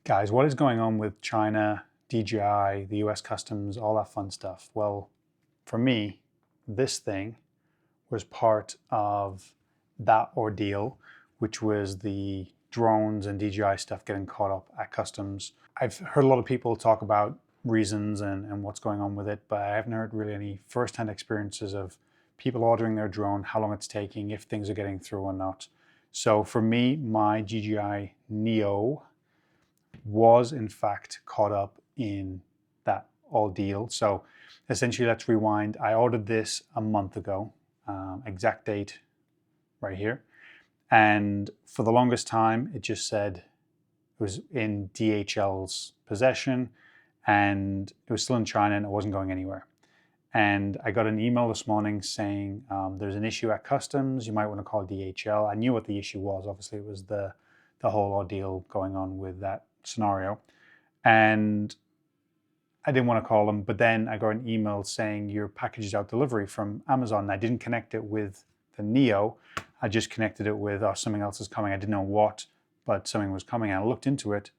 Guys, what is going on with China, DJI, the US Customs, all that fun stuff? Well, for me, this thing was part of that ordeal, which was the drones and DJI stuff getting caught up at customs. I've heard a lot of people talk about reasons and what's going on with it, but I haven't heard really any first-hand experiences of people ordering their drone, how long it's taking, if things are getting through or not. So for me, my DJI Neo was in fact caught up in that ordeal. So essentially, let's rewind. I ordered this a month ago, exact date right here. And for the longest time, it just said it was in DHL's possession and it was still in China and it wasn't going anywhere. And I got an email this morning saying there's an issue at customs. You might want to call DHL. I knew what the issue was. Obviously, it was the whole ordeal going on with that scenario. And I didn't want to call them, but then I got an email saying your package is out delivery from Amazon. And I didn't connect it with the Neo. I just connected it with, oh, something else is coming. I didn't know what, but something was coming. And I looked into it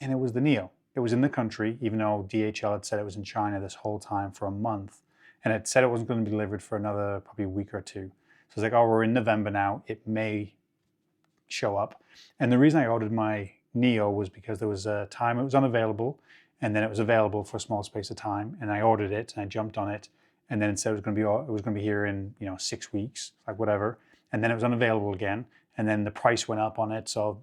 and it was the Neo. It was in the country, even though DHL had said it was in China this whole time for a month. And it said it wasn't going to be delivered for another probably a week or two. So it's like, oh, we're in November now. It may show up. And the reason I ordered my Neo was because there was a time it was unavailable, and then it was available for a small space of time, and I ordered it and I jumped on it, and then it said it was going to be here in 6 weeks, like whatever, and then it was unavailable again, and then the price went up on it. So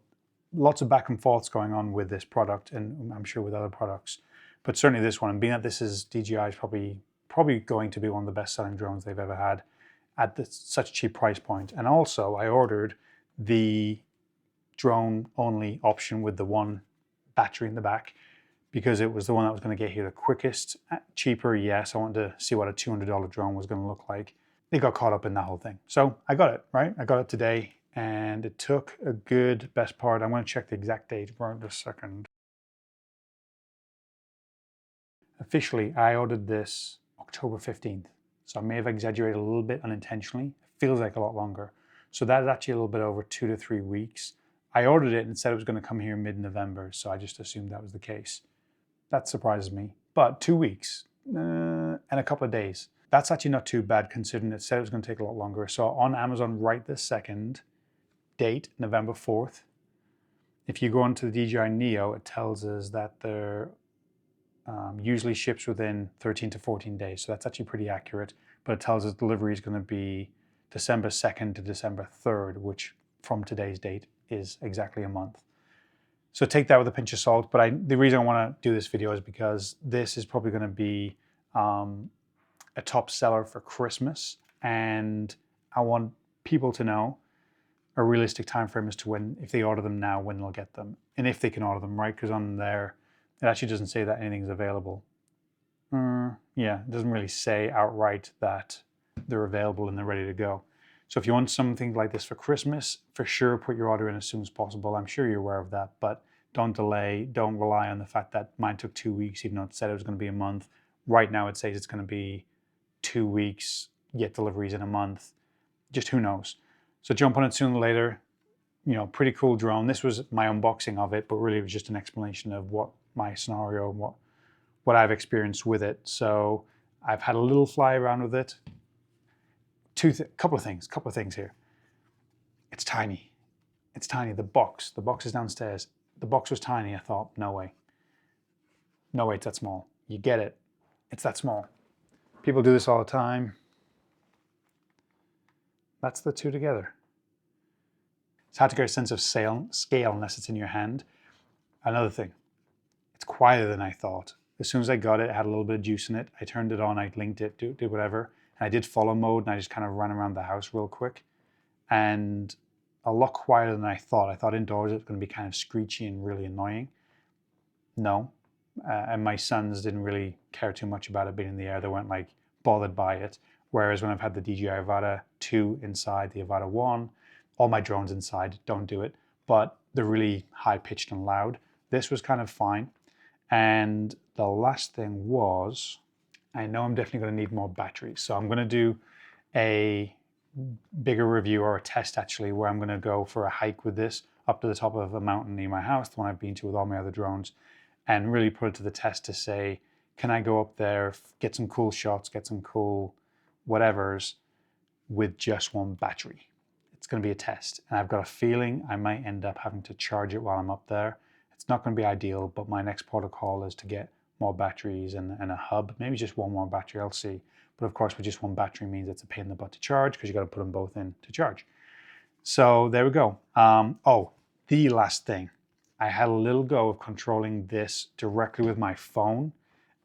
lots of back and forths going on with this product, and I'm sure with other products, but certainly this one. And being that this is DJI's probably going to be one of the best selling drones they've ever had at such a cheap price point. And also I ordered the drone only option with the one battery in the back because it was the one that was going to get here the quickest. Cheaper, yes. I wanted to see what a $200 drone was going to look like. They got caught up in that whole thing. So I got it, right? I got it today, and it took a good best part. I'm going to check the exact date for a second. Officially, I ordered this October 15th. So I may have exaggerated a little bit unintentionally. It feels like a lot longer. So that is actually a little bit over 2 to 3 weeks. I ordered it and said it was going to come here mid-November, so I just assumed that was the case. That surprises me. But 2 weeks and a couple of days. That's actually not too bad considering it said it was going to take a lot longer. So on Amazon right this second, date November 4th. If you go onto the DJI Neo, it tells us that they're usually ships within 13 to 14 days. So that's actually pretty accurate. But it tells us delivery is going to be December 2nd to December 3rd, which from today's date is exactly a month. So take that with a pinch of salt. But the reason I want to do this video is because this is probably going to be a top seller for Christmas. And I want people to know a realistic time frame as to when, if they order them now, when they'll get them. And if they can order them, right? Because on there, it actually doesn't say that anything's available. Yeah, it doesn't really say outright that they're available and they're ready to go. So if you want something like this for Christmas, for sure put your order in as soon as possible. I'm sure you're aware of that, but don't delay. Don't rely on the fact that mine took 2 weeks, even though it said it was going to be a month. Right now it says it's going to be 2 weeks, yet deliveries in a month. Just who knows? So jump on it sooner or later. Pretty cool drone. This was my unboxing of it, but really it was just an explanation of what my scenario, what I've experienced with it. So I've had a little fly around with it. Couple of things here. It's tiny. It's tiny. The box is downstairs. The box was tiny. I thought, no way. No way it's that small. You get it. It's that small. People do this all the time. That's the two together. It's hard to get a sense of scale unless it's in your hand. Another thing, it's quieter than I thought. As soon as I got it, it had a little bit of juice in it. I turned it on, I linked it, did whatever. And I did follow mode, and I just kind of ran around the house real quick. And a lot quieter than I thought. I thought indoors it was going to be kind of screechy and really annoying. No. And my sons didn't really care too much about it being in the air. They weren't like bothered by it. Whereas when I've had the DJI Avata 2 inside, the Avata 1, all my drones inside don't do it, but they're really high pitched and loud. This was kind of fine. And the last thing was, I know I'm definitely going to need more batteries. So I'm going to do a bigger review, or a test actually, where I'm going to go for a hike with this up to the top of a mountain near my house, the one I've been to with all my other drones, and really put it to the test to say, can I go up there, get some cool shots, get some cool whatevers with just one battery? It's going to be a test, and I've got a feeling I might end up having to charge it while I'm up there. It's not going to be ideal, but my next protocol is to get more batteries and a hub, maybe just one more battery, I'll see. But of course, with just one battery means it's a pain in the butt to charge because you got to put them both in to charge. So there we go. Oh, the last thing. I had a little go of controlling this directly with my phone,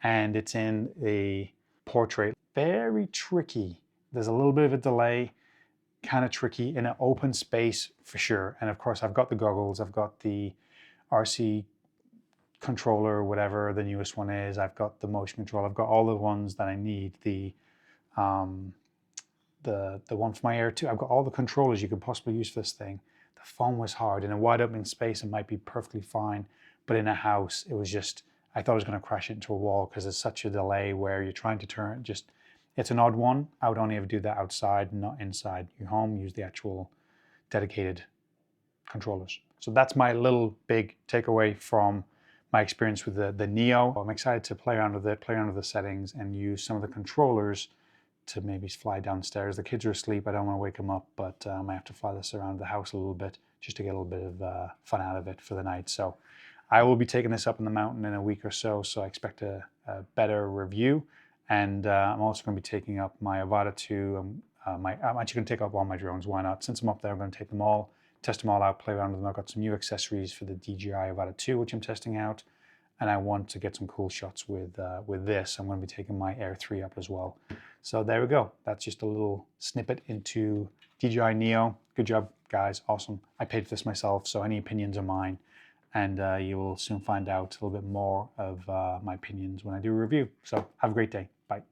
and it's in a portrait. Very tricky. There's a little bit of a delay, kind of tricky in an open space for sure. And of course, I've got the goggles, I've got the RC controller, whatever the newest one is. I've got the motion control. I've got all the ones that I need. The one for my Air 2. I've got all the controllers you could possibly use for this thing. The phone was hard. In a wide open space, it might be perfectly fine, but in a house, it was just, I thought I was going to crash into a wall because there's such a delay where you're trying to turn. It's an odd one. I would only ever do that outside, not inside your home. Use the actual dedicated controllers. So that's my little big takeaway from my experience with the Neo. I'm excited to play around with it, play around with the settings, and use some of the controllers to maybe fly downstairs. The kids are asleep. I don't want to wake them up, but I have to fly this around the house a little bit just to get a little bit of fun out of it for the night. So I will be taking this up in the mountain in a week or so, so I expect a better review. And I'm also going to be taking up my Avata 2. I'm actually going to take up all my drones. Why not? Since I'm up there, I'm going to take them all, test them all out, play around with them. I've got some new accessories for the DJI Vs 2, which I'm testing out, and I want to get some cool shots with this. I'm going to be taking my Air 3 up as well. So there we go. That's just a little snippet into DJI Neo. Good job, guys. Awesome. I paid for this myself, so any opinions are mine, and you will soon find out a little bit more of my opinions when I do a review. So have a great day. Bye.